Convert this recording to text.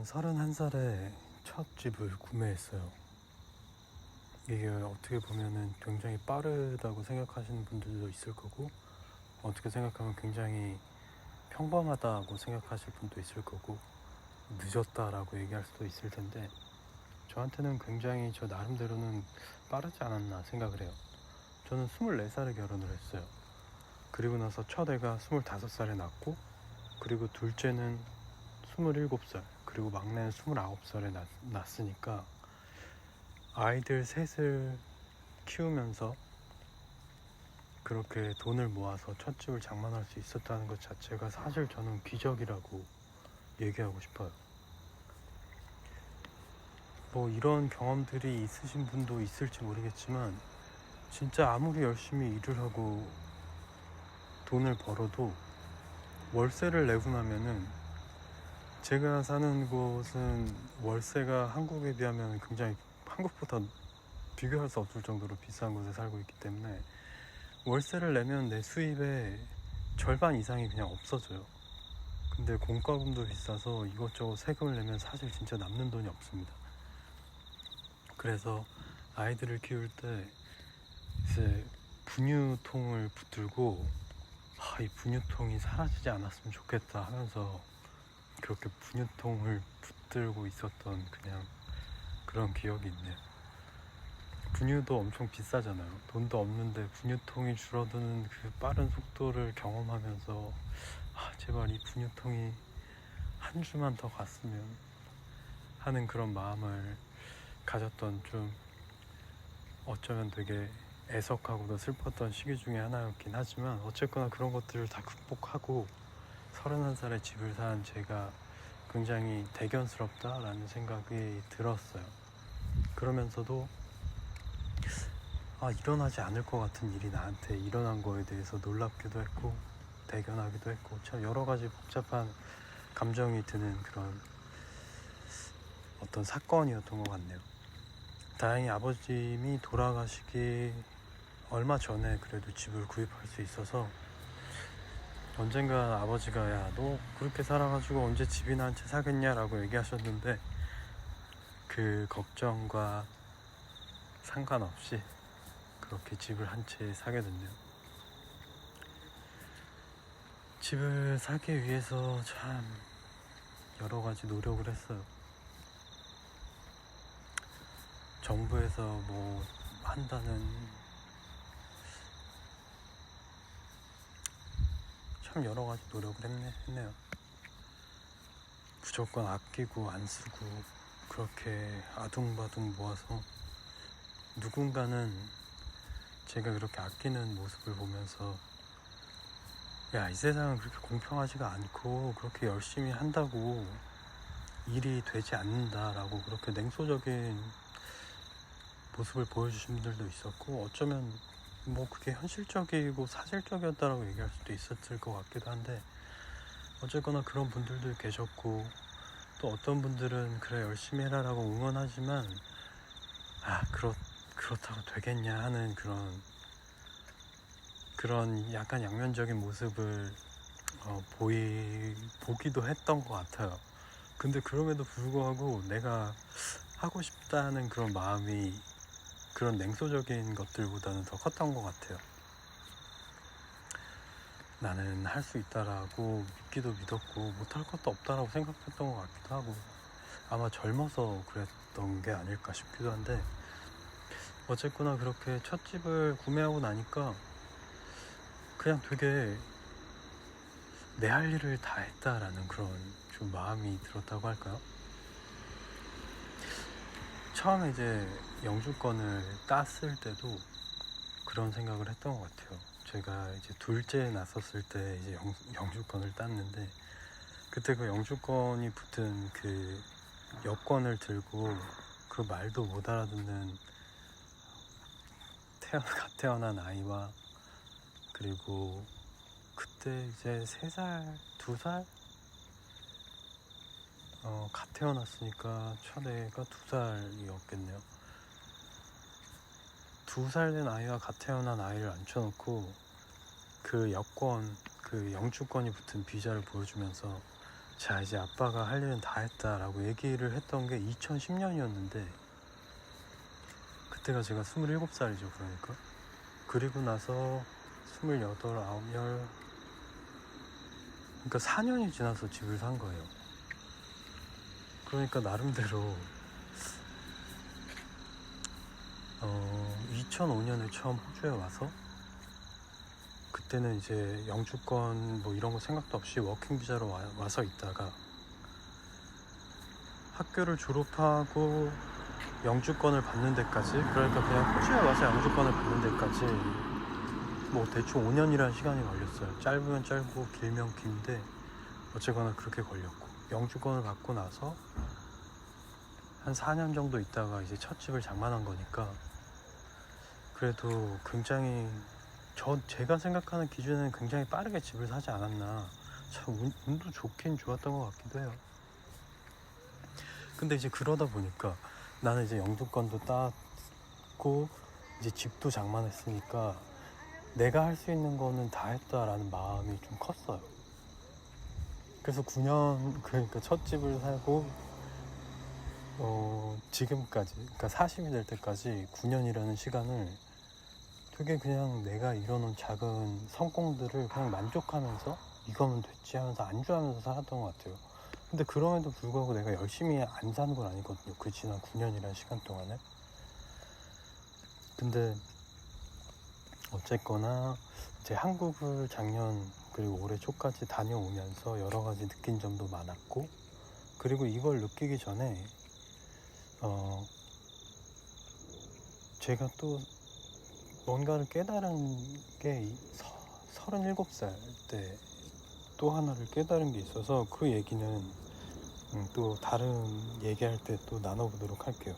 31살에 첫 집을 구매했어요. 이게 어떻게 보면은 굉장히 빠르다고 생각하시는 분들도 있을 거고, 어떻게 생각하면 굉장히 평범하다고 생각하실 분도 있을 거고, 늦었다라고 얘기할 수도 있을 텐데, 저한테는 굉장히 저 나름대로는 빠르지 않았나 생각을 해요. 저는 24살에 결혼을 했어요. 그리고 나서 첫 애가 25살에 낳고, 그리고 둘째는 27살, 그리고 막내는 29살에 낳았으니까 아이들 셋을 키우면서 그렇게 돈을 모아서 첫 집을 장만할 수 있었다는 것 자체가 사실 저는 기적이라고 얘기하고 싶어요. 뭐 이런 경험들이 있으신 분도 있을지 모르겠지만, 진짜 아무리 열심히 일을 하고 돈을 벌어도 월세를 내고 나면은, 제가 사는 곳은 월세가 한국에 비하면 굉장히, 한국보다 비교할 수 없을 정도로 비싼 곳에 살고 있기 때문에 월세를 내면 내 수입의 절반 이상이 그냥 없어져요. 근데 공과금도 비싸서 이것저것 세금을 내면 사실 진짜 남는 돈이 없습니다. 그래서 아이들을 키울 때 이제 분유통을 붙들고, 이 분유통이 사라지지 않았으면 좋겠다 하면서 그렇게 분유통을 붙들고 있었던 그냥 그런 기억이 있네요. 분유도 엄청 비싸잖아요. 돈도 없는데 분유통이 줄어드는 그 빠른 속도를 경험하면서, 제발 이 분유통이 한 주만 더 갔으면 하는 그런 마음을 가졌던, 좀 어쩌면 되게 애석하고도 슬펐던 시기 중에 하나였긴 하지만, 어쨌거나 그런 것들을 다 극복하고 31살에 집을 산 제가 굉장히 대견스럽다라는 생각이 들었어요. 그러면서도 일어나지 않을 것 같은 일이 나한테 일어난 거에 대해서 놀랍기도 했고 대견하기도 했고, 참 여러 가지 복잡한 감정이 드는 그런 어떤 사건이었던 것 같네요. 다행히 아버님이 돌아가시기 얼마 전에 그래도 집을 구입할 수 있어서, 언젠가 아버지가 야, 너 그렇게 살아가지고 언제 집이나 한 채 사겠냐 라고 얘기하셨는데, 그 걱정과 상관없이 그렇게 집을 한 채 사게 됐네요. 집을 사기 위해서 참 여러 가지 노력을 했어요. 정부에서 뭐 한다는, 참 여러 가지 노력을 했네요. 무조건 아끼고 안 쓰고 그렇게 아둥바둥 모아서, 누군가는 제가 그렇게 아끼는 모습을 보면서, 야, 이 세상은 그렇게 공평하지가 않고 그렇게 열심히 한다고 일이 되지 않는다라고 그렇게 냉소적인 모습을 보여주신 분들도 있었고, 어쩌면 뭐 그게 현실적이고 사실적이었다라고 얘기할 수도 있었을 것 같기도 한데, 어쨌거나 그런 분들도 계셨고, 또 어떤 분들은 그래 열심히 해라 라고 응원하지만, 그렇다고 되겠냐 하는 그런 약간 양면적인 모습을 보기도 했던 것 같아요. 근데 그럼에도 불구하고 내가 하고 싶다는 그런 마음이 그런 냉소적인 것들보다는 더 컸던 것 같아요. 나는 할 수 있다라고 믿기도 믿었고, 못할 것도 없다라고 생각했던 것 같기도 하고, 아마 젊어서 그랬던 게 아닐까 싶기도 한데, 어쨌거나 그렇게 첫 집을 구매하고 나니까 그냥 되게 내 할 일을 다 했다라는 그런 좀 마음이 들었다고 할까요? 처음에 이제 영주권을 땄을 때도 그런 생각을 했던 것 같아요. 제가 이제 둘째 낳았을 때 이제 영주권을 땄는데, 그때 그 영주권이 붙은 그 여권을 들고 그 말도 못 알아듣는 갓 태어난 아이와, 그리고 그때 이제 3살, 2살? 갓 태어났으니까 첫 애가 2살이었겠네요. 2살 된 아이와 갓 태어난 아이를 앉혀놓고 그 여권, 그 영주권이 붙은 비자를 보여주면서, 자, 이제 아빠가 할 일은 다 했다라고 얘기를 했던 게 2010년이었는데 그때가 제가 27살이죠. 그리고 나서 28, 9, 그러니까 4년이 지나서 집을 산 거예요. 그러니까 나름대로 2005년에 처음 호주에 와서 그때는 이제 영주권 뭐 이런 거 생각도 없이 워킹 비자로 와서 있다가 학교를 졸업하고 영주권을 받는 데까지, 그러니까 그냥 호주에 와서 영주권을 받는 데까지 뭐 대충 5년이라는 시간이 걸렸어요. 짧으면 짧고 길면 긴데 어쨌거나 그렇게 걸렸고, 영주권을 받고 나서 한 4년 정도 있다가 이제 첫 집을 장만한 거니까 그래도 굉장히 제가 생각하는 기준에는 굉장히 빠르게 집을 사지 않았나. 참 운도 좋긴 좋았던 것 같기도 해요. 근데 이제 그러다 보니까 나는 이제 영주권도 땄고 이제 집도 장만했으니까 내가 할 수 있는 거는 다 했다라는 마음이 좀 컸어요. 그래서 9년, 그러니까 첫 집을 사고 지금까지, 그러니까 40이 될 때까지 9년이라는 시간을 되게 그냥 내가 이뤄놓은 작은 성공들을 그냥 만족하면서 이거면 됐지 하면서 안주하면서 살았던 것 같아요. 근데 그럼에도 불구하고 내가 열심히 안 사는 건 아니거든요. 그 지난 9년이라는 시간 동안에. 근데 어쨌거나 이제 한국을 작년 그리고 올해 초까지 다녀오면서 여러 가지 느낀 점도 많았고, 그리고 이걸 느끼기 전에 제가 또 뭔가를 깨달은 게 37살 때 또 하나를 깨달은 게 있어서 그 얘기는 또 다른 얘기할 때 또 나눠보도록 할게요.